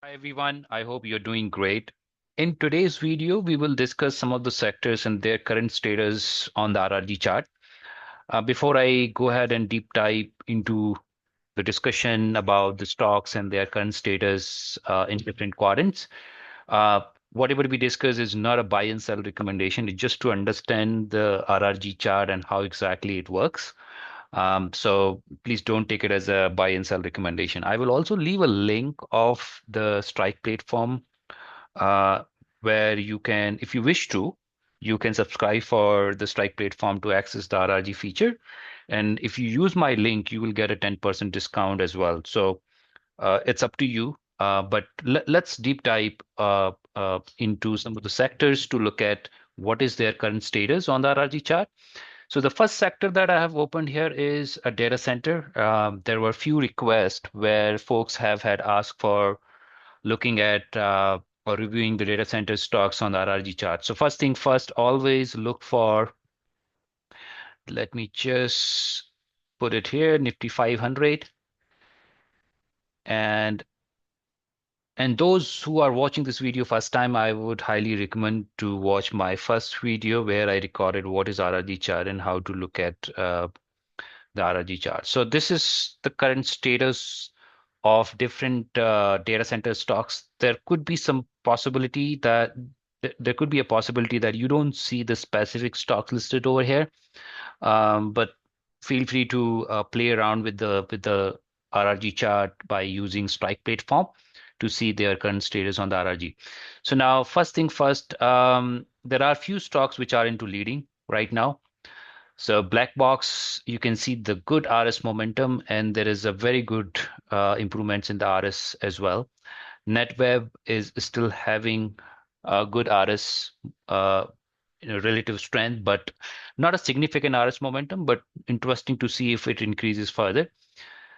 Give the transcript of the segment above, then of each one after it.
Hi everyone, I hope you're doing great. In today's video, we will discuss some of the sectors and their current status on the RRG chart. Before I go ahead and deep dive into the discussion about the stocks and their current status in different quadrants, uh, whatever we discuss is not a buy and sell recommendation. It's just to understand the RRG chart and how exactly it works. So please don't take it as a buy and sell recommendation. I will also leave a link of the strike platform uh, where you can, if you wish to, you can subscribe for the strike platform to access the RRG feature. And if you use my link, you will get a 10% discount as well. So it's up to you. But let's deep dive into some of the sectors to look at what is their current status on the RRG chart. So the first sector that I have opened here is a data center. There were a few requests where folks have had asked for looking at or reviewing the data center stocks on the RRG chart. So first thing first, always look for, let me just put it here, Nifty 500. And and those who are watching this video first time, I would highly recommend to watch my first video where I recorded what is RRG chart and how to look at the RRG chart. So this is the current status of different data center stocks. There could be some possibility that there could be a possibility that you don't see the specific stocks listed over here, but feel free to play around with the RRG chart by using strike platform to see their current status on the RRG. So now, first thing first, there are a few stocks which are into leading right now. So black box, you can see the good RS momentum, and there is a very good improvements in the RS as well. NetWeb is still having a good RS, relative strength, but not a significant RS momentum, but interesting to see if it increases further.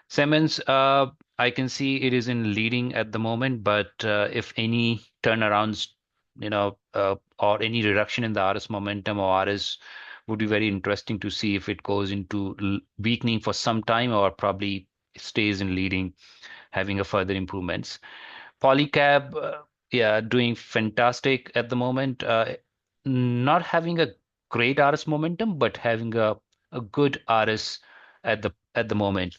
Siemens, I can see it is in leading at the moment, but if any turnarounds, or any reduction in the RS momentum or RS would be very interesting to see if it goes into weakening for some time or probably stays in leading, having a further improvements. Polycab, yeah, doing fantastic at the moment. Not having a great RS momentum, but having a good RS at the moment.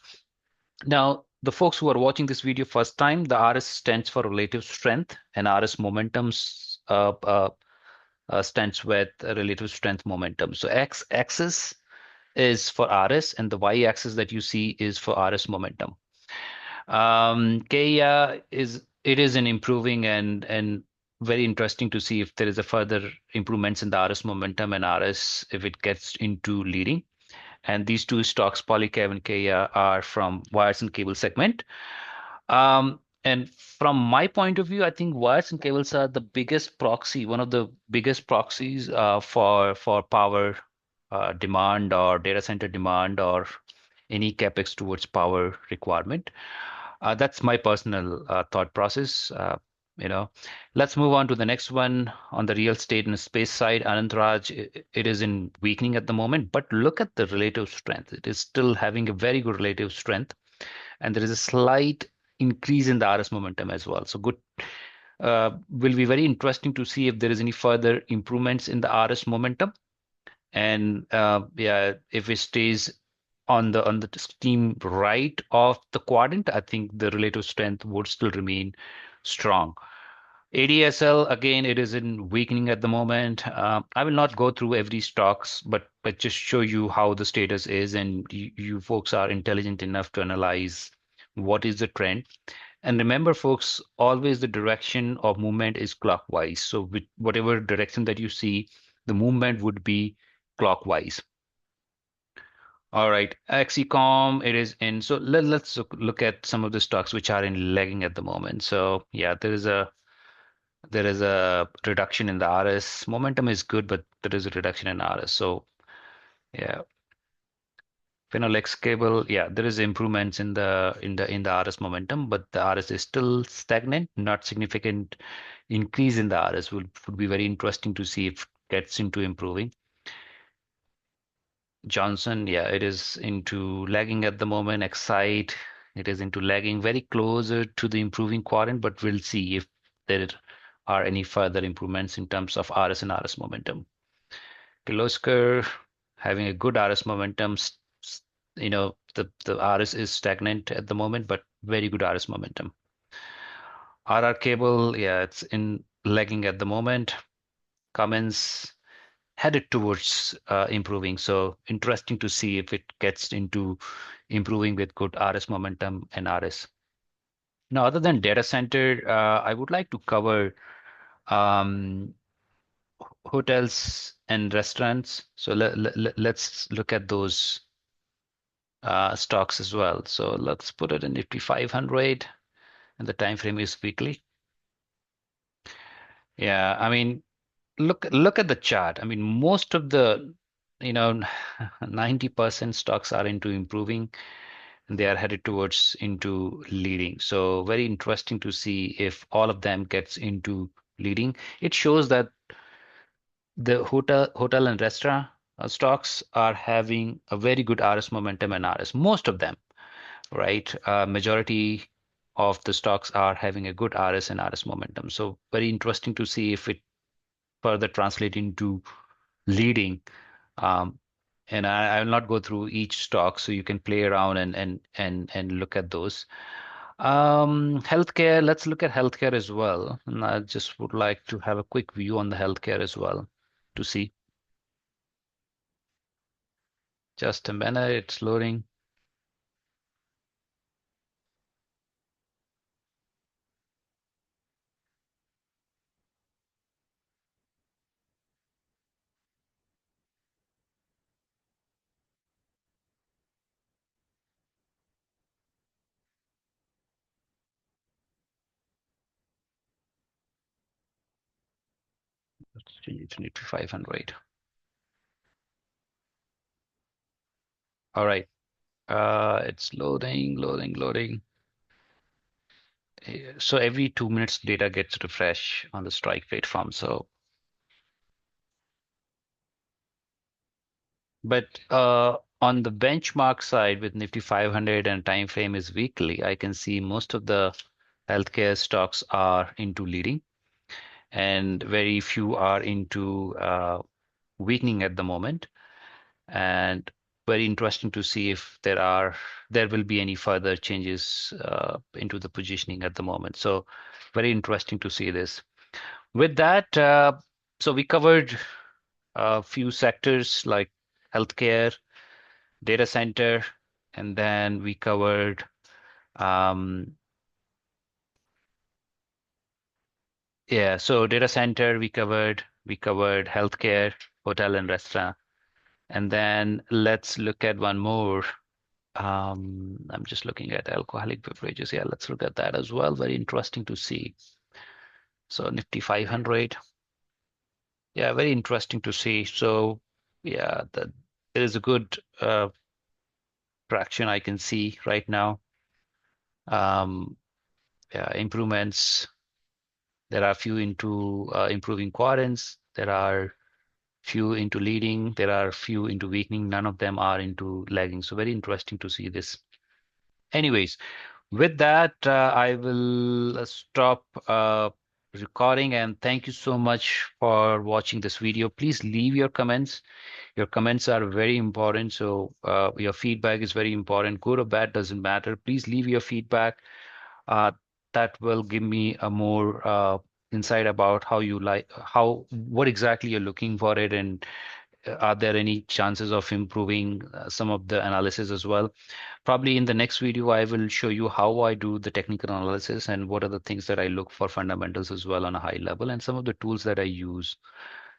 Now, the folks who are watching this video first time, the RS stands for relative strength, and RS momentums stands with relative strength momentum. So X axis is for RS, and the Y axis that you see is for RS momentum. Kia is it is an improving and very interesting to see if there is a further improvements in the RS momentum and RS if it gets into leading. And these two stocks, Polycab and Kia, are from wires and cable segment. And from my point of view, I think wires and cables are the biggest proxy, one of the biggest proxies for power demand or data center demand or any capex towards power requirement. That's my personal thought process. You know, let's move on to the next one on the real estate and space side. Anantraj, it is in weakening at the moment, but look at the relative strength. It is still having a very good relative strength, and there is a slight increase in the RS momentum as well. So good. Will be very interesting to see if there is any further improvements in the RS momentum, and yeah, if it stays on the extreme right of the quadrant, I think the relative strength would still remain strong. ADSL, again, it is in weakening at the moment. I will not go through every stocks, but just show you how the status is, and you folks are intelligent enough to analyze what is the trend. And remember, folks, always the direction of movement is clockwise. So with whatever direction that you see, the movement would be clockwise. All right, Axicom, it is in. So let's look at some of the stocks which are in lagging at the moment. So yeah, there is a reduction in the RS. Momentum is good, but there is a reduction in RS. So yeah, Phenolics cable, yeah, there is improvements in the RS momentum, but the RS is still stagnant, not significant increase in the RS would be very interesting to see if it gets into improving. Johnson, yeah, it is into lagging at the moment. Excite, It is into lagging, very closer to the improving quadrant, but we'll see if there are any further improvements in terms of RS and RS momentum. Kirloskar having a good RS momentum. The RS is stagnant at the moment, but very good RS momentum. RR cable, yeah, it's in lagging at the moment. Cummins headed towards improving. So interesting to see if it gets into improving with good RS momentum and RS. Now, other than data center, I would like to cover um, hotels and restaurants. So let's look at those stocks as well. So let's put it in Nifty 500, and the time frame is weekly. Yeah, I mean, look at the chart. I mean, most of the, you know, 90% stocks are into improving, and they are headed towards into leading. So very interesting to see if all of them gets into leading. It shows that the hotel and restaurant stocks are having a very good RS momentum and RS. Most of them, right? Majority of the stocks are having a good RS and RS momentum. So very interesting to see if it further translate into leading. Um, and I will not go through each stock, so you can play around and look at those. Healthcare, let's look at healthcare as well. And I just would like to have a quick view on the healthcare as well to see. Just a minute, it's loading. Let's change it to 500. All right. It's loading. So every 2 minutes data gets refreshed on the strike rate farm. So, but on the benchmark side with Nifty 500 and time frame is weekly, I can see most of the healthcare stocks are into leading and very few are into weakening at the moment. And very interesting to see if there will be any further changes into the positioning at the moment. So very interesting to see this. With that, so we covered a few sectors like healthcare, data center, and then we covered yeah, so data center we covered healthcare, hotel and restaurant. And then let's look at one more. I'm just looking at alcoholic beverages. Yeah, let's look at that as well. Very interesting to see. So Nifty 500. Yeah, very interesting to see. So yeah, there is a good traction I can see right now. Um, yeah, improvements. There are few into improving quadrants. There are few into leading. There are few into weakening. None of them are into lagging. So very interesting to see this. Anyways, with that, I will stop recording and thank you so much for watching this video. Please leave your comments. Your comments are very important. So your feedback is very important. Good or bad doesn't matter. Please leave your feedback. Uh, that will give me a more insight about how you like, what exactly you're looking for it, and are there any chances of improving some of the analysis as well. Probably in the next video, I will show you how I do the technical analysis and what are the things that I look for fundamentals as well on a high level and some of the tools that I use.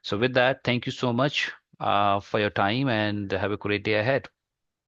So with that, thank you so much for your time and have a great day ahead.